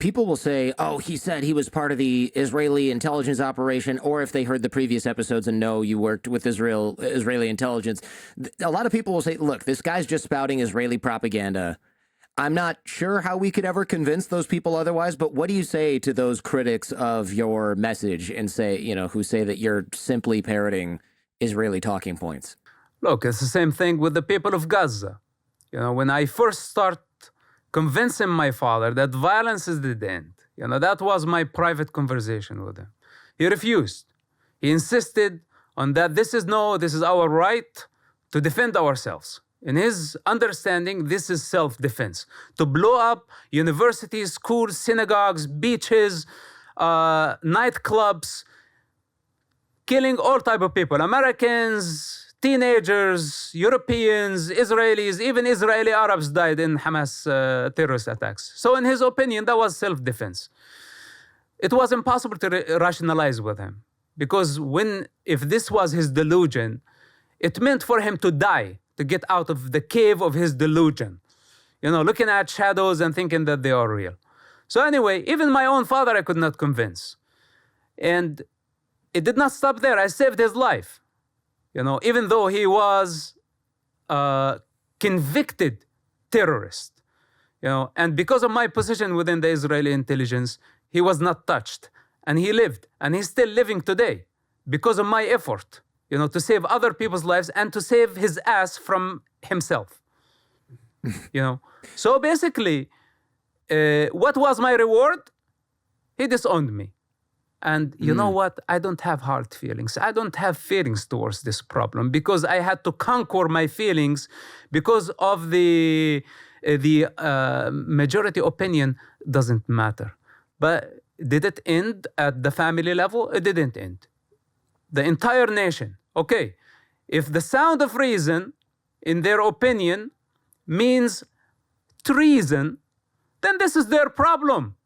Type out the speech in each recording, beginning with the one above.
people will say, oh, he said he was part of the Israeli intelligence operation, or if they heard the previous episodes and know you worked with Israeli intelligence. A lot of people will say, look, this guy's just spouting Israeli propaganda. I'm not sure how we could ever convince those people otherwise, but what do you say to those critics of your message and say, who say that you're simply parroting Israeli talking points? Look, it's the same thing with the people of Gaza. When I first start convincing my father that violence is the end, that was my private conversation with him. He refused. He insisted on that this is our right to defend ourselves. In his understanding, this is self-defense. To blow up universities, schools, synagogues, beaches, nightclubs, killing all type of people, Americans, teenagers, Europeans, Israelis, even Israeli Arabs died in Hamas terrorist attacks. So in his opinion, that was self-defense. It was impossible to rationalize with him because if this was his delusion, it meant for him to die, to get out of the cave of his delusion, looking at shadows and thinking that they are real. So anyway, even my own father I could not convince. And it did not stop there. I saved his life. Even though he was a convicted terrorist, and because of my position within the Israeli intelligence, he was not touched. And he lived, and he's still living today because of my effort. To save other people's lives and to save his ass from himself. So basically, what was my reward? He disowned me. And you know what? I don't have hard feelings. I don't have feelings towards this problem because I had to conquer my feelings because of the majority opinion doesn't matter. But did it end at the family level? It didn't end. The entire nation. Okay, if the sound of reason, in their opinion, means treason, then this is their problem.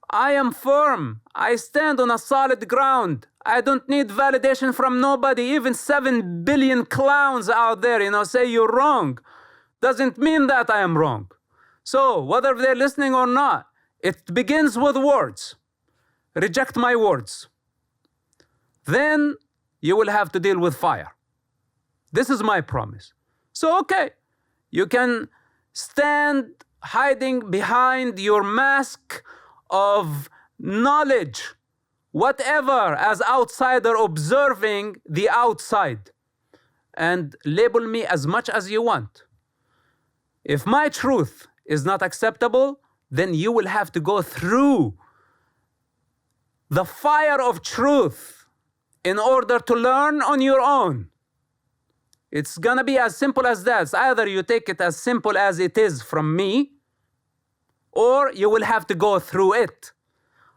I am firm. I stand on a solid ground. I don't need validation from nobody. Even 7 billion clowns out there, say you're wrong. Doesn't mean that I am wrong. So whether they're listening or not, it begins with words. Reject my words. Then you will have to deal with fire. This is my promise. So, okay, you can stand hiding behind your mask of knowledge, whatever, as outsider observing the outside, and label me as much as you want. If my truth is not acceptable, then you will have to go through the fire of truth in order to learn on your own. It's gonna be as simple as that. It's either you take it as simple as it is from me, or you will have to go through it.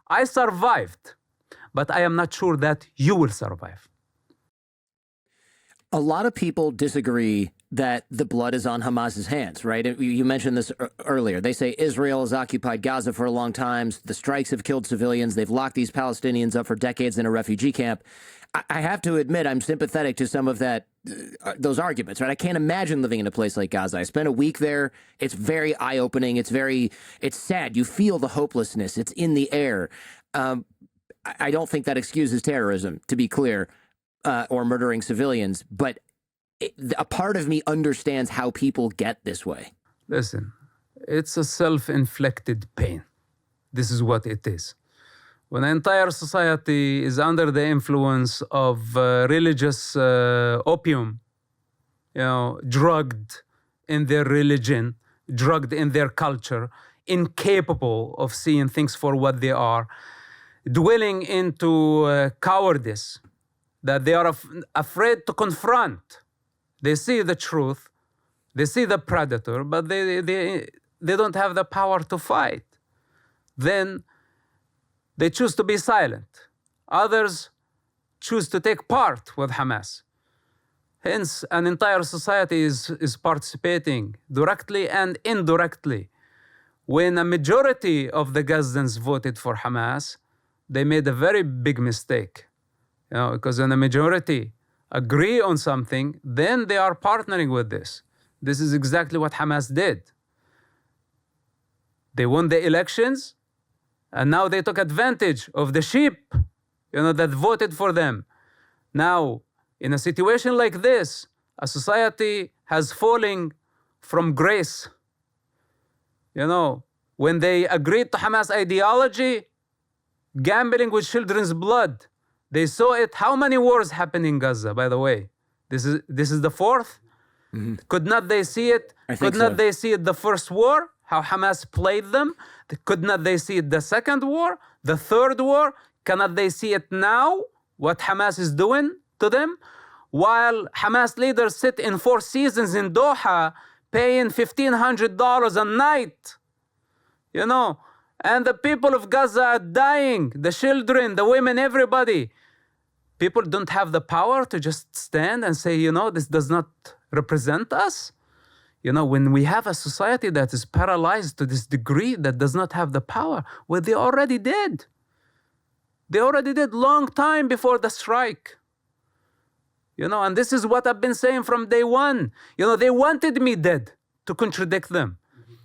I survived, but I am not sure that you will survive. A lot of people disagree that the blood is on Hamas's hands, right? You mentioned this earlier. They say Israel has occupied Gaza for a long time. The strikes have killed civilians. They've locked these Palestinians up for decades in a refugee camp. I have to admit, I'm sympathetic to some of those arguments, right? I can't imagine living in a place like Gaza. I spent a week there. It's very eye-opening. It's sad. You feel the hopelessness. It's in the air. I don't think that excuses terrorism, to be clear, or murdering civilians, but a part of me understands how people get this way. Listen, it's a self-inflicted pain. This is what it is. When an entire society is under the influence of religious opium, drugged in their religion, drugged in their culture, incapable of seeing things for what they are, dwelling into cowardice that they are afraid to confront. They see the truth, they see the predator, but they don't have the power to fight. Then they choose to be silent. Others choose to take part with Hamas. Hence, an entire society is participating directly and indirectly. When a majority of the Gazans voted for Hamas, they made a very big mistake. Because when a majority agree on something, then they are partnering with this. This is exactly what Hamas did. They won the elections, And now they took advantage of the sheep, that voted for them. Now, in a situation like this, a society has fallen from grace. When they agreed to Hamas ideology, gambling with children's blood, they saw it. How many wars happened in Gaza, by the way? This is the fourth? Mm-hmm. Could not they see it? Could not they see it the first war? How Hamas played them? Could not they see it the second war? The third war? Cannot they see it now? What Hamas is doing to them? While Hamas leaders sit in Four Seasons in Doha paying $1,500 a night, and the people of Gaza are dying, the children, the women, everybody. People don't have the power to just stand and say, this does not represent us. When we have a society that is paralyzed to this degree, that does not have the power, well, they already did. They already did long time before the strike. And this is what I've been saying from day one. They wanted me dead to contradict them.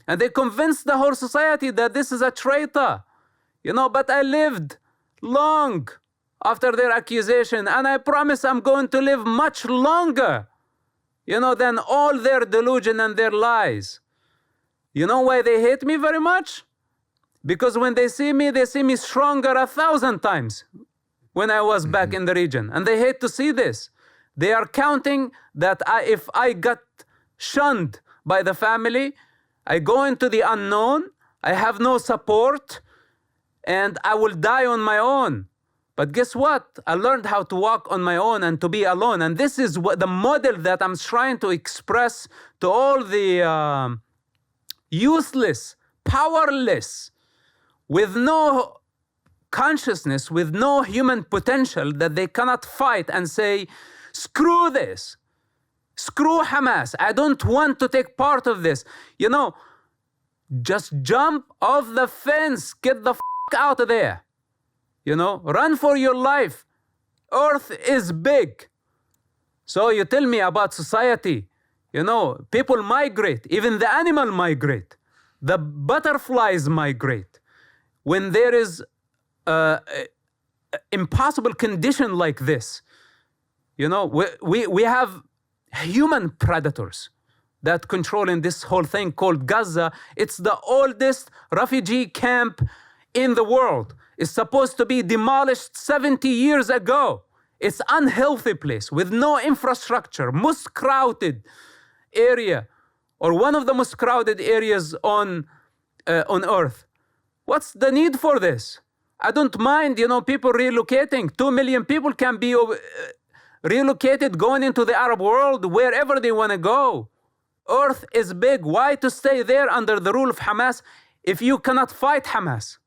And they convinced the whole society that this is a traitor. But I lived long after their accusation, and I promise I'm going to live much longer, than all their delusion and their lies. You know why they hate me very much? Because when they see me stronger 1,000 times when I was back in the region. And they hate to see this. They are counting that if I got shunned by the family, I go into the unknown, I have no support, and I will die on my own. But guess what? I learned how to walk on my own and to be alone. And this is what the model that I'm trying to express to all the useless, powerless, with no consciousness, with no human potential, that they cannot fight and say, screw this. Screw Hamas. I don't want to take part of this. Just jump off the fence. Get the out of there. Run for your life. Earth is big. So you tell me about society. People migrate. Even the animal migrate. The butterflies migrate. When there is impossible condition like this, we have human predators that controlling this whole thing called Gaza. It's the oldest refugee camp in the world. It's supposed to be demolished 70 years ago. It's an unhealthy place with no infrastructure, most crowded area, or one of the most crowded areas on earth. What's the need for this? I don't mind, people relocating. 2 million people can be relocated, going into the Arab world, wherever they want to go. Earth is big. Why to stay there under the rule of Hamas if you cannot fight Hamas?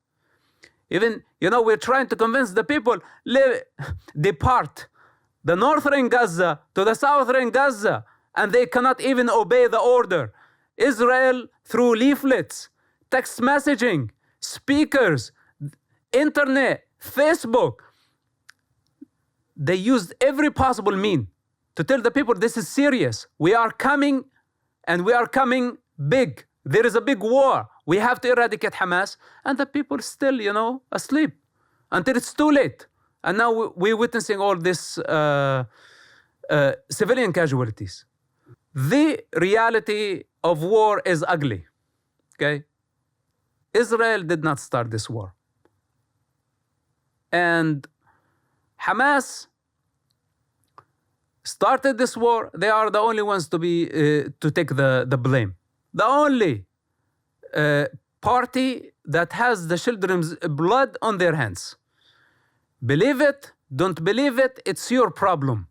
Even, we're trying to convince the people, depart the northern Gaza to the southern Gaza, and they cannot even obey the order. Israel, through leaflets, text messaging, speakers, internet, Facebook, they used every possible mean to tell the people this is serious. We are coming, and we are coming big. There is a big war. We have to eradicate Hamas. And the people still, asleep until it's too late. And now we're witnessing all this civilian casualties. The reality of war is ugly. Okay? Israel did not start this war. And Hamas started this war. They are the only ones to take the blame. The only party that has the children's blood on their hands. Believe it, don't believe it, it's your problem.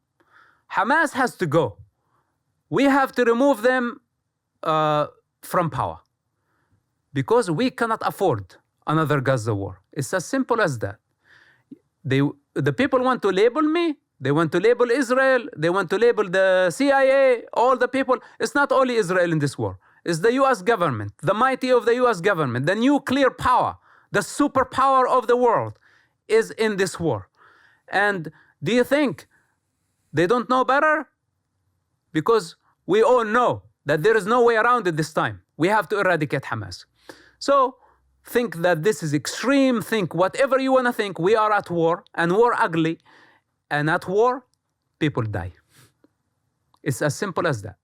Hamas has to go. We have to remove them from power because we cannot afford another Gaza war. It's as simple as that. The people want to label me. They want to label Israel. They want to label the CIA, all the people. It's not only Israel in this war. It's the U.S. government, the mighty of the U.S. government, the nuclear power, the superpower of the world is in this war. And do you think they don't know better? Because we all know that there is no way around it this time. We have to eradicate Hamas. So think that this is extreme, think whatever you want to think. We are at war, and war ugly, and at war, people die. It's as simple as that.